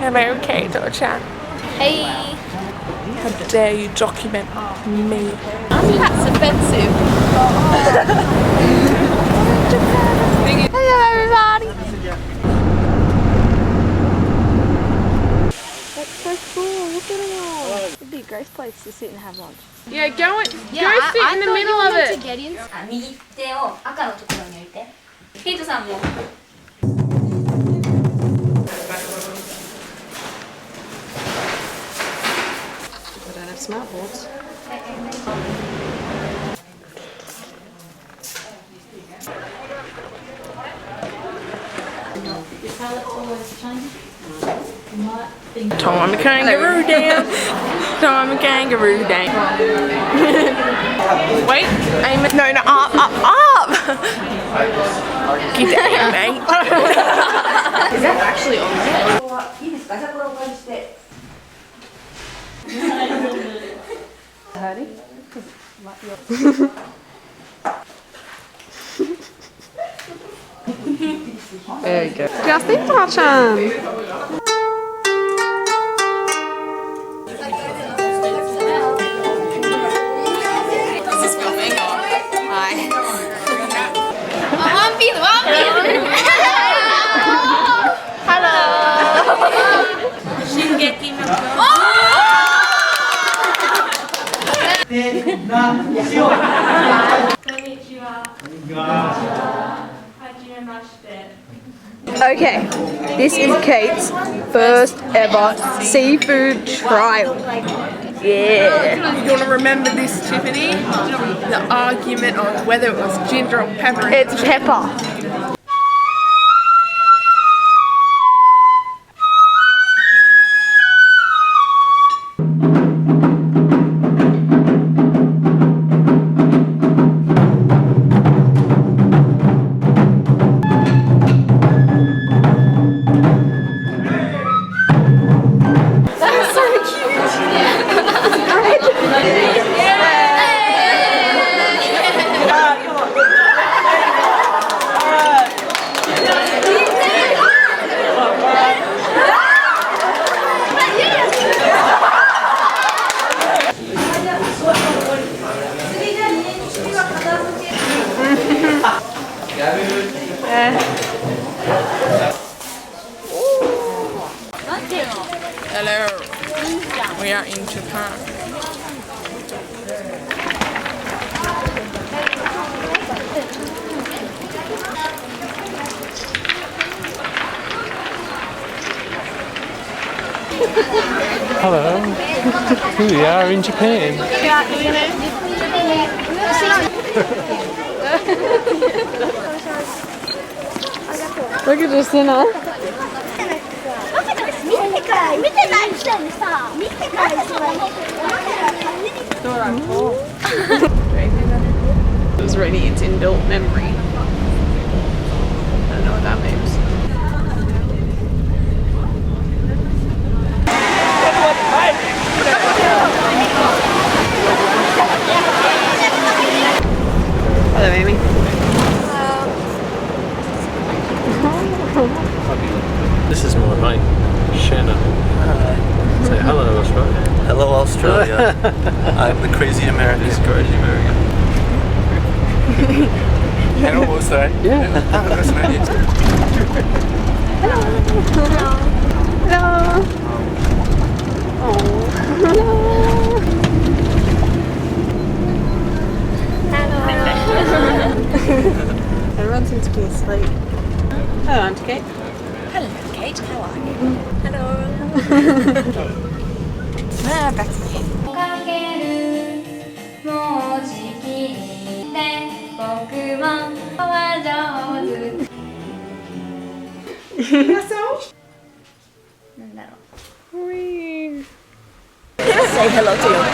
Hello, Kate-chan. Hey! How dare you document me? That's offensive. Hello, everybody! That's so cool. Look at it all. It'd be a great place to sit and have lunch. Yeah, go sit in the middle of it. 右手を赤のところに置いて。ケイトさんも。I don't have smartboards. Time a kangaroo down. Time a kangaroo down. Wait, aim it. No, up. Get down, mate. Is that actually on there you go. Just in touch on. Okay, this is Kate's first ever seafood trial. Yeah. You want to remember this, Tiffany? The argument on whether it was ginger or pepper. It's pepper. Hello, we are in Japan. Hello, we are in Japan. Look at Justina. It was ready, it's inbuilt memory. I don't know what that means. Hello, Amy. This is my mate, Shannon. Say hello, Australia. Hello, Australia. I'm the crazy American. He's crazy American. Hello, Australia. Yeah. Hello, Australia. Hello! Oh, hello! Everyone seems to be asleep. Hello, Auntie Kate. Hello, Kate. How are you? Hello. Back to me. なんだろう。 Say hello to your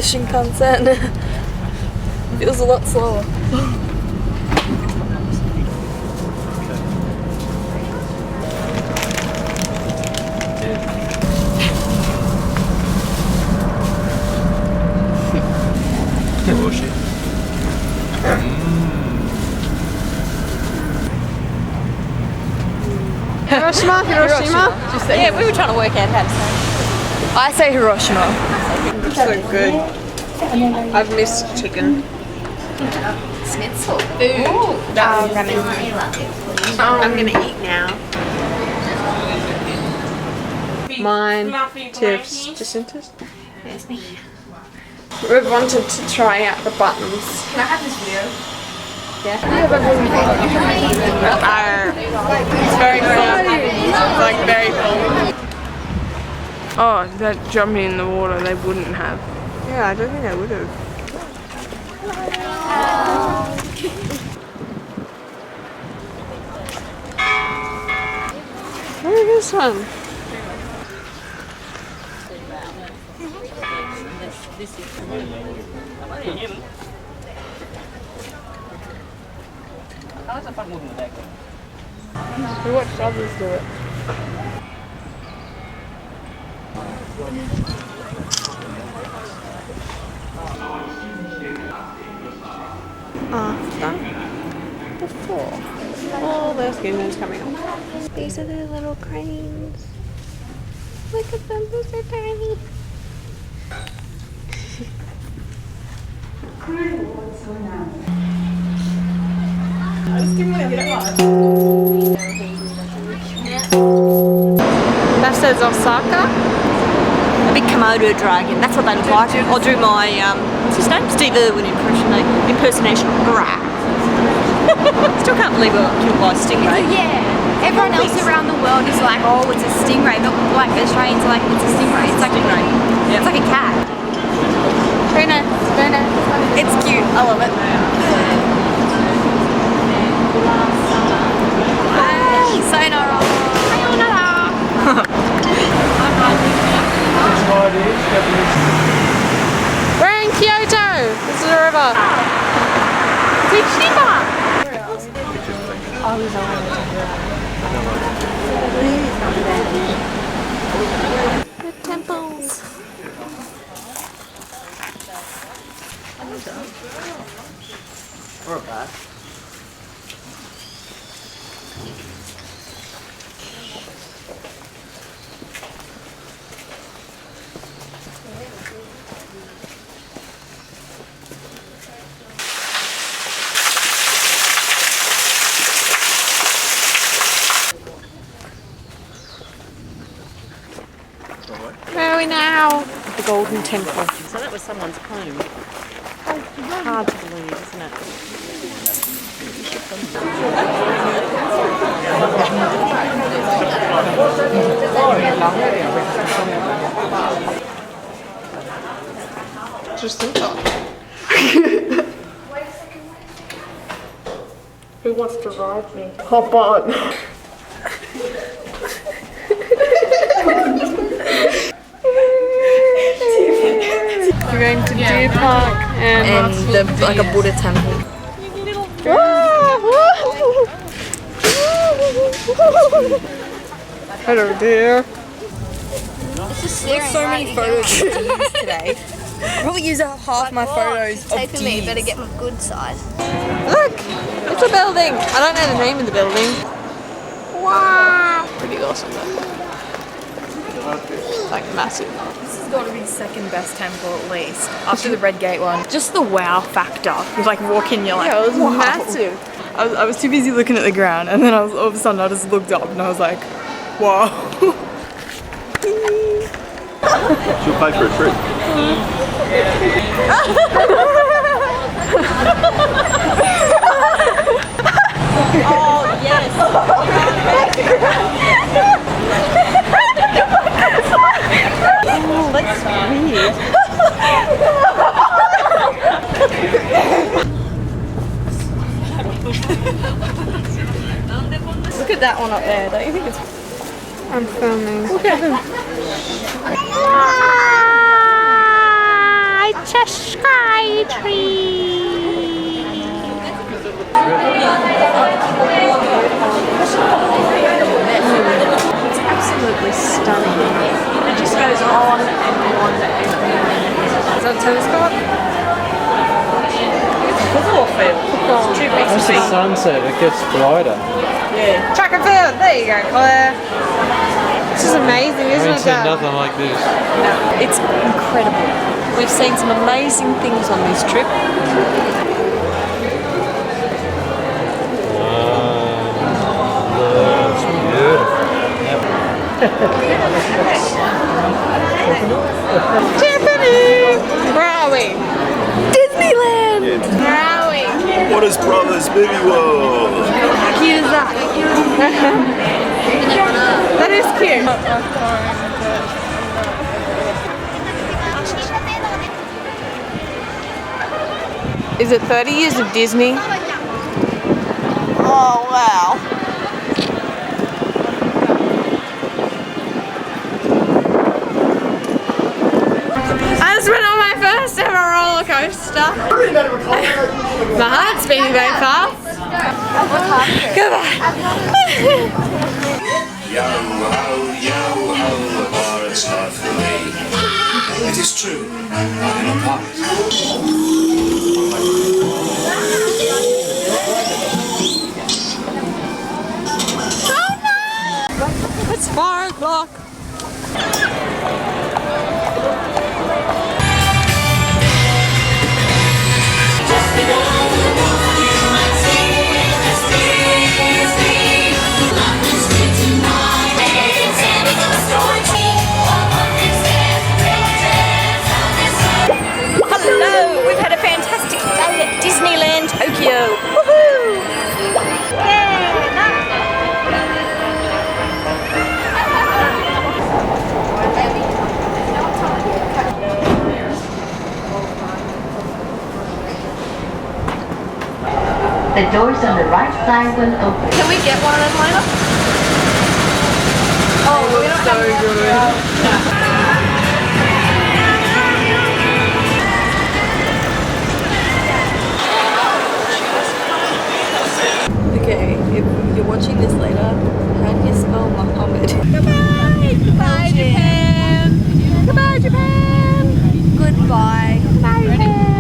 Shinkansen. Feels a lot slower. Hiroshima, Hiroshima. Yeah, we were trying to work out how to say. I say Hiroshima. It's so good. I've missed chicken. Schnitzel. I'm gonna eat now. Mine, Tiff's, Jacinta's. It's me. We've wanted to try out the buttons. Can I have this video? It's very cool. It's like very cool. Oh, that jumping in the water they wouldn't have. Yeah, I don't think they would have. Look at this one. We watched others do it. After, before. All those skin coming up. These are their little cranes. Look at them, they're so tiny. That says Osaka. A big Komodo dragon. That's what they look like. I'll do my what's his name? Steve Irwin impersonation. Rah. Still can't believe we're killed by a stingray. Yeah. Everyone else around the world is like, oh, it's a stingray. But like Australians are like, it's a stingray. It's like Stingray. Yeah. It's like a cat. Very nice, very nice. It's cute. I love it. Sayonara. We're in Kyoto. This is a river. Tsushima. The temples. We're back. Where are we now? The Golden Temple. So that was someone's home. Hard to believe, isn't it? Just think that. Who wants to ride me? Hop on. We're going to Deer Park and the like a Buddha temple. Hello, dear. There's so many photos to use today. I'll probably use half my photos of Taking me, deers. better get my good side. Look, it's a building. I don't know the name of the building. Wow, pretty awesome though. Like massive. This has got to be the second best temple at least, after the Red Gate one. Just the wow factor. You like walk in, you're like, Yeah, it was wow. massive. I was too busy looking at the ground, and then all of a sudden I just looked up and I was like, wow. She'll pay for a treat. Oh yes. Oh, that's weird. Look at that one up there. Don't you think it's? I'm filming. Look at them. I It's a sky tree. It's absolutely stunning. It just goes on and on and on. Is that a tennis court? Football field. It's too big to That's see. the sunset, it gets brighter. Yeah. Track and field. There you go, Claire. This is amazing, I isn't haven't it, seen Dad? nothing like this. It's incredible. We've seen some amazing things on this trip. That's beautiful. Tiffany! Where are we? Disneyland! Where are we? What is Brothers Baby World? How cute is that? That is cute. Is it 30 years of Disney? Oh, wow. I just went on my first ever roller coaster. My heart's beating very fast. Goodbye. Yo ho, a bar is not for me. It is true, I'm a poet. It's 4 o'clock. Hello, we've had a fantastic day at Disneyland Tokyo. Woohoo! The doors on the right side will open. Can we get one of those later? Oh, we don't Okay, if you're watching this later, how do you spell Muhammad? Goodbye! Goodbye, Japan! Goodbye, Japan! Goodbye. Bye, Japan!